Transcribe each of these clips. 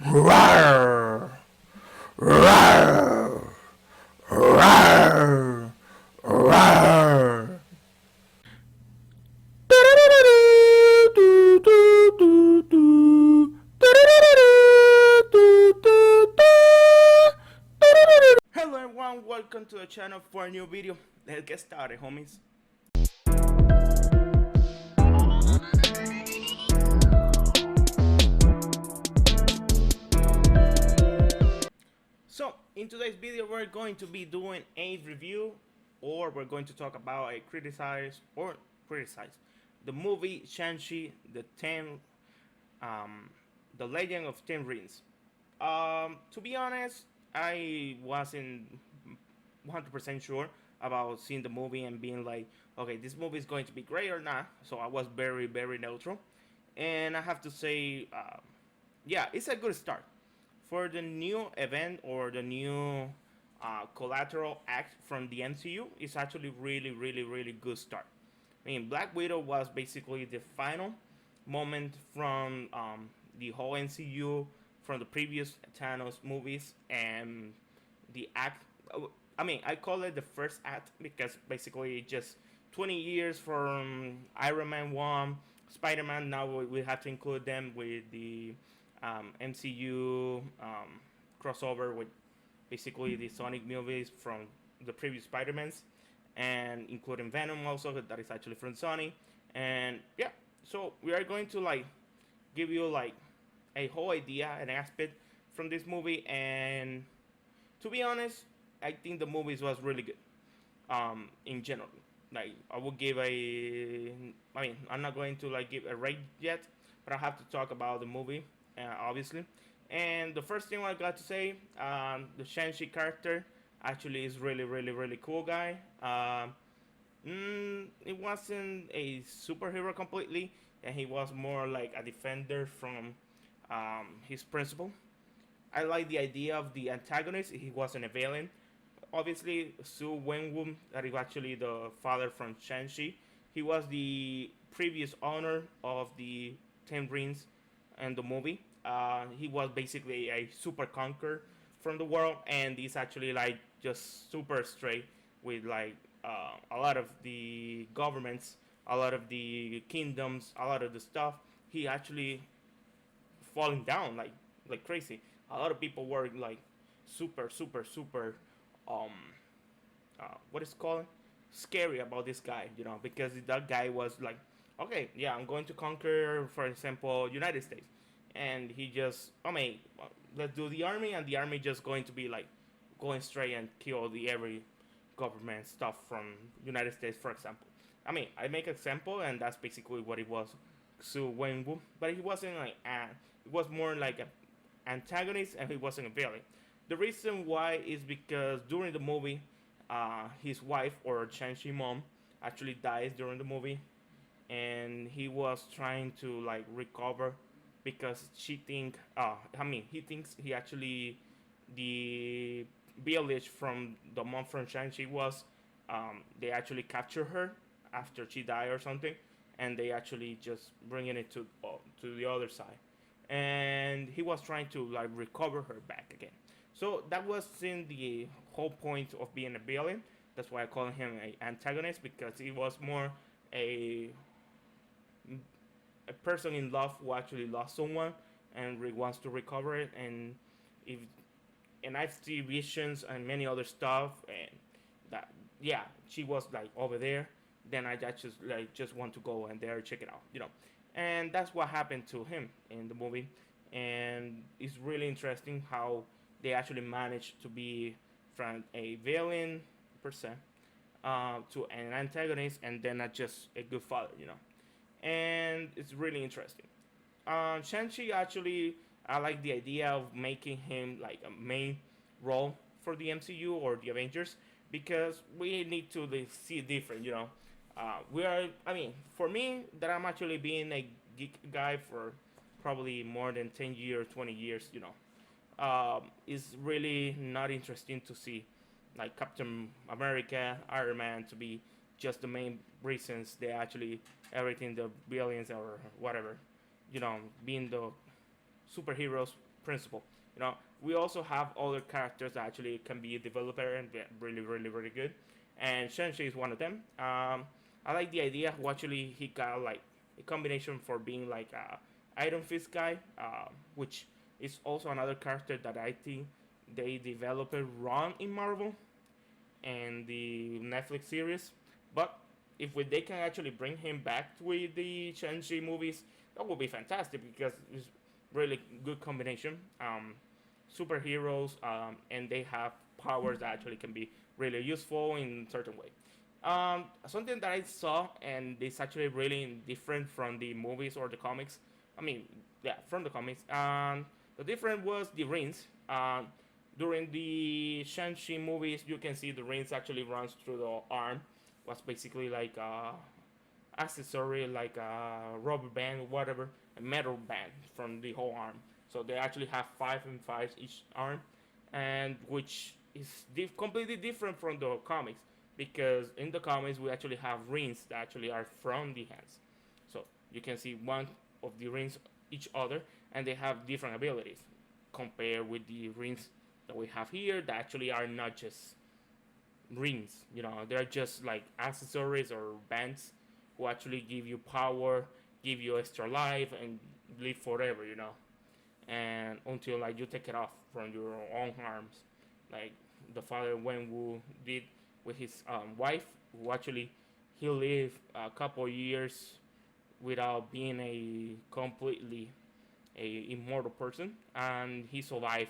Rawr, rawr, rawr, rawr. Hello everyone, welcome to the channel for a new video. Let's get started, homies. So, in today's video, we're going to be doing a review, or we're going to talk about a criticize the movie Shang-Chi, um, the Legend of Ten Rings. To be honest, I wasn't 100% sure about seeing the movie and being like, okay, this movie is going to be great or not. So I was very, very neutral. And I have to say, yeah, it's a good start. For the new event or the new collateral act from the MCU, it's actually really, really, really good start. I mean, Black Widow was basically the final moment from the whole MCU, from the previous Thanos movies, and the act. I mean, I call it the first act because basically just 20 years from Iron Man 1, Spider Man. Now we have to include them with the MCU crossover with basically the Sonic movies from the previous Spider-Mans, and including Venom also, that is actually from Sony. And yeah, so we are going to like give you like a whole idea, an aspect from this movie. And to be honest, I think the movie was really good. In general, like I would give a. I mean, I'm not going to like give a rate yet, but I have to talk about the movie, obviously. And the first thing I got to say, the Shang-Chi character actually is really, really, really cool guy. It wasn't a superhero completely, and he was more like a defender from his principle. I like the idea of the antagonist. He wasn't a villain. Obviously, Su Wenwu, that is actually the father from Shang-Chi. He was the previous owner of the Ten Rings in the movie. He was basically a super conqueror from the world, and he's actually like just super straight with like a lot of the governments, a lot of the kingdoms, a lot of the stuff. He actually falling down like crazy. A lot of people were like super super super um what is it called, scary about this guy, because that guy was like, okay, yeah, I'm going to conquer, for example, United States, and he just, I mean, let's do the army, and the army just going to be like going straight and kill the every government stuff from United States, for example. I mean, I make example, and that's basically what it was, Su Wenwu, but he wasn't like it was more like a antagonist, and he wasn't a villain. The reason why is because during the movie, his wife or Shang-Chi mom actually dies during the movie, and he was trying to like recover because he thinks he actually the village from the mom from Shang-Chi was they actually capture her after she died or something, and they actually just bringing it to the other side, and he was trying to like recover her back again. So that was in the whole point of being a villain. That's why I call him an antagonist, because he was more a a person in love who actually lost someone and wants to recover it. And if and I see visions and many other stuff, and that, yeah, she was like over there. Then I just want to go and there check it out. And that's what happened to him in the movie. And it's really interesting how they actually managed to be from a villain per se, to an antagonist, and then not just a good father. And it's really interesting. Shang-Chi actually, I like the idea of making him like a main role for the MCU or the Avengers, because we need to see different. I mean, for me, that I'm actually being a geek guy for probably more than 10 years, 20 years, is really not interesting to see like Captain America, Iron Man to be just the main reasons they actually everything the billions or whatever, being the superheroes principal. You know, we also have other characters that actually can be developed and be really, really, really good. And Shang-Chi is one of them. I like the idea who actually he got like a combination for being like a Iron Fist guy, which is also another character that I think they developed wrong in Marvel and the Netflix series. But if they can actually bring him back with the Shang-Chi movies, that would be fantastic because it's really good combination. Superheroes, and they have powers that actually can be really useful in certain way. Something that I saw and it's actually really different from the movies or the comics. I mean, yeah, from the comics. The difference was the rings. During the Shang-Chi movies, you can see the rings actually runs through the arm. Was basically like a accessory, like a rubber band, whatever, a metal band from the whole arm. So they actually have 5 and 5 each arm, and which is completely different from the comics because in the comics we actually have rings that actually are from the hands. So you can see one of the rings each other, and they have different abilities compared with the rings that we have here that actually are not just rings. You know, they're just like accessories or bands who actually give you power, give you extra life, and live forever. You know, and until like you take it off from your own arms, like the father Wenwu did with his wife, who actually he lived a couple years without being a completely a immortal person, and he survived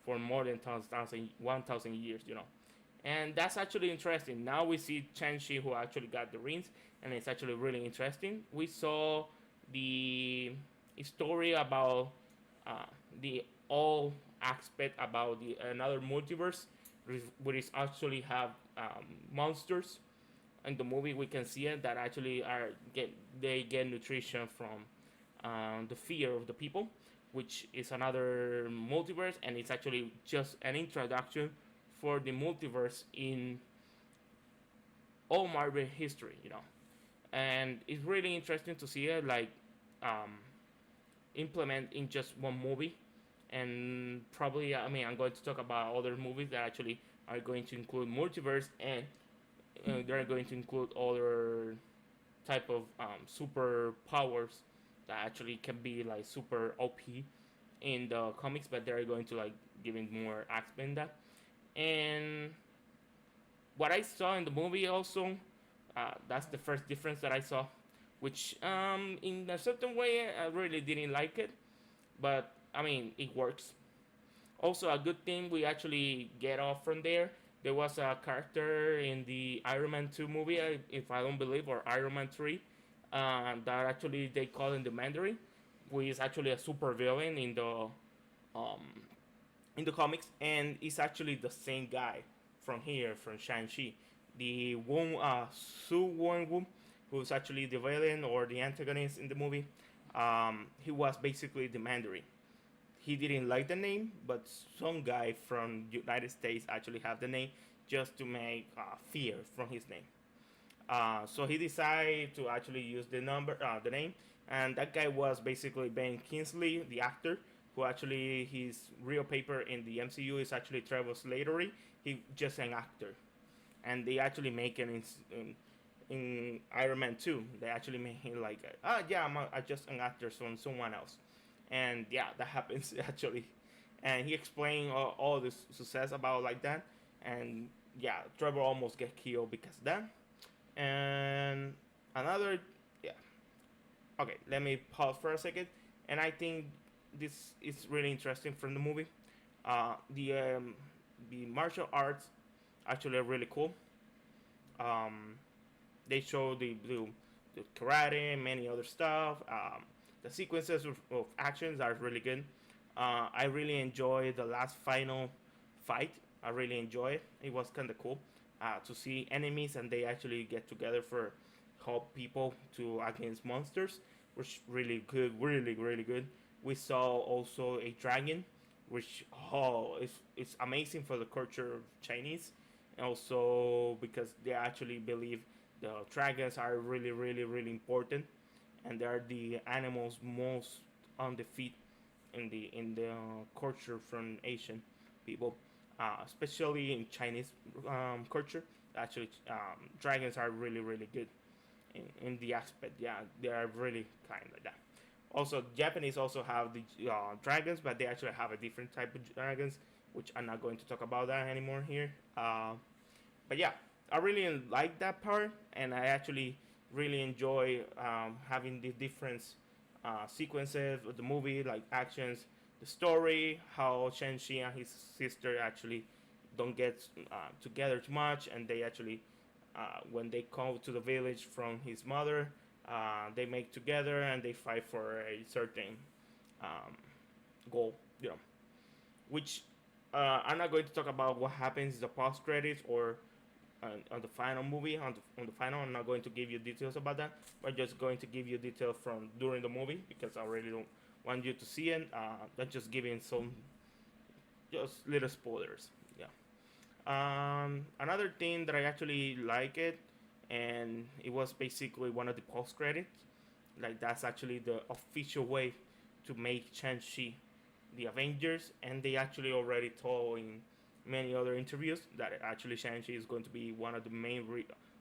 for more than 1,000 years. You know, and that's actually interesting. Now we see Chen-Chi who actually got the rings, and it's actually really interesting. We saw the story about uh, the all aspect about the another multiverse, which is actually have monsters. In the movie, we can see it that actually are get nutrition from the fear of the people, which is another multiverse, and it's actually just an introduction for the multiverse in all Marvel history, you know. And it's really interesting to see it like um, implement in just one movie. And probably, I mean, I'm going to talk about other movies that actually are going to include multiverse, and they're going to include other type of super powers that actually can be like super OP in the comics, but they're going to like giving more aspect in that. And what I saw in the movie also, that's the first difference that I saw, which in a certain way I really didn't like it, but I mean it works. Also, a good thing we actually get off from there. There was a character in the Iron Man 2 movie, if I don't believe, or Iron Man 3, that actually they call him the Mandarin, who is actually a super villain um, in the comics, and it's actually the same guy from here, from Shang-Chi. The Su Won, who's actually the villain or the antagonist in the movie, he was basically the Mandarin. He didn't like the name, but some guy from United States actually have the name just to make fear from his name. So he decided to actually use the name, and that guy was basically Ben Kingsley, the actor, who actually his real paper in the MCU is actually Trevor Slattery. He just an actor, and they actually make it in Iron Man 2. They actually make him like, yeah, I'm just an actor from someone else, and yeah, that happens actually, and he explained all the success about like that, and yeah, Trevor almost get killed because of that, and another, yeah, okay, let me pause for a second, and I think this is really interesting from the movie. The martial arts actually are really cool. Um, they show the karate and many other stuff. The sequences of actions are really good. I really enjoy the last final fight. I really enjoy it. It was kind of cool to see enemies and they actually get together for help people to against monsters, which really good, really really good. We saw also a dragon, which it's amazing for the culture of Chinese, and also because they actually believe the dragons are really really really important, and they are the animals most on the feet in the culture from Asian people, especially in Chinese culture. Actually, dragons are really really good in the aspect. Yeah, they are really kind of like that. Also, Japanese also have the dragons, but they actually have a different type of dragons, which I'm not going to talk about that anymore here. But yeah, I really like that part, and I actually really enjoy having the different sequences of the movie, like actions, the story, how Shang-Chi and his sister actually don't get together too much, and they actually, when they come to the village from his mother, they make together and they fight for a certain um, goal, you know, which I'm not going to talk about what happens in the post credits or on the final movie. On the final, I'm not going to give you details about that, but just going to give you details from during the movie because I really don't want you to see it. That's just giving some just little spoilers. Yeah. Another thing that I actually like it, and it was basically one of the post credits. Like that's actually the official way to make Shang-Chi the Avengers, and they actually already told in many other interviews that actually Shang-Chi is going to be one of the main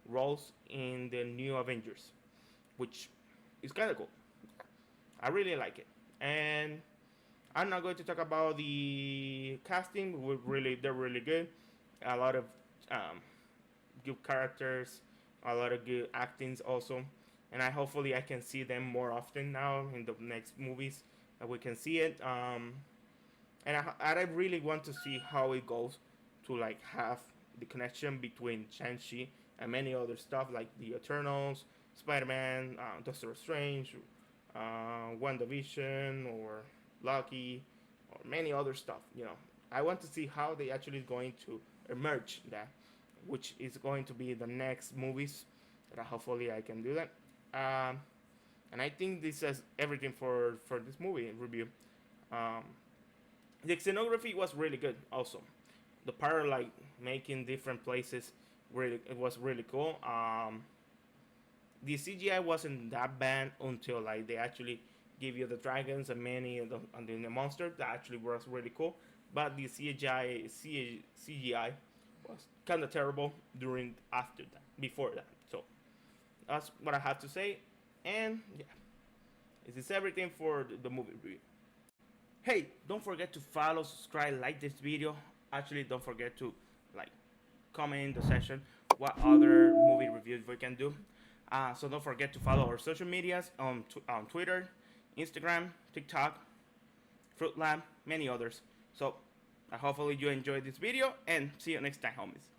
roles in the new Avengers, which is kind of cool. I really like it, and I'm not going to talk about the casting. They're really good. A lot of um, good characters, a lot of good actings also, and hopefully I can see them more often now in the next movies that we can see it. And I really want to see how it goes to like have the connection between Shang-Chi and many other stuff like the Eternals, Spider-Man, Doctor Strange, WandaVision, or Loki, or many other stuff. You know, I want to see how they actually going to emerge that, which is going to be the next movies that hopefully I can do that. Um, and I think this is everything for this movie review. Um, the scenography was really good. Also, the part like making different places, really it was really cool. The CGI wasn't that bad until like they actually give you the dragons and many of the monsters. That actually was really cool. But the CGI was kind of terrible during after that, before that. So that's what I have to say. And yeah, this is everything for the movie review. Hey, don't forget to follow, subscribe, like this video. Actually, don't forget to like comment in the section what other movie reviews we can do. So don't forget to follow our social medias on Twitter, Instagram, TikTok, Fruit Lab, many others. So hopefully you enjoyed this video and see you next time, homies.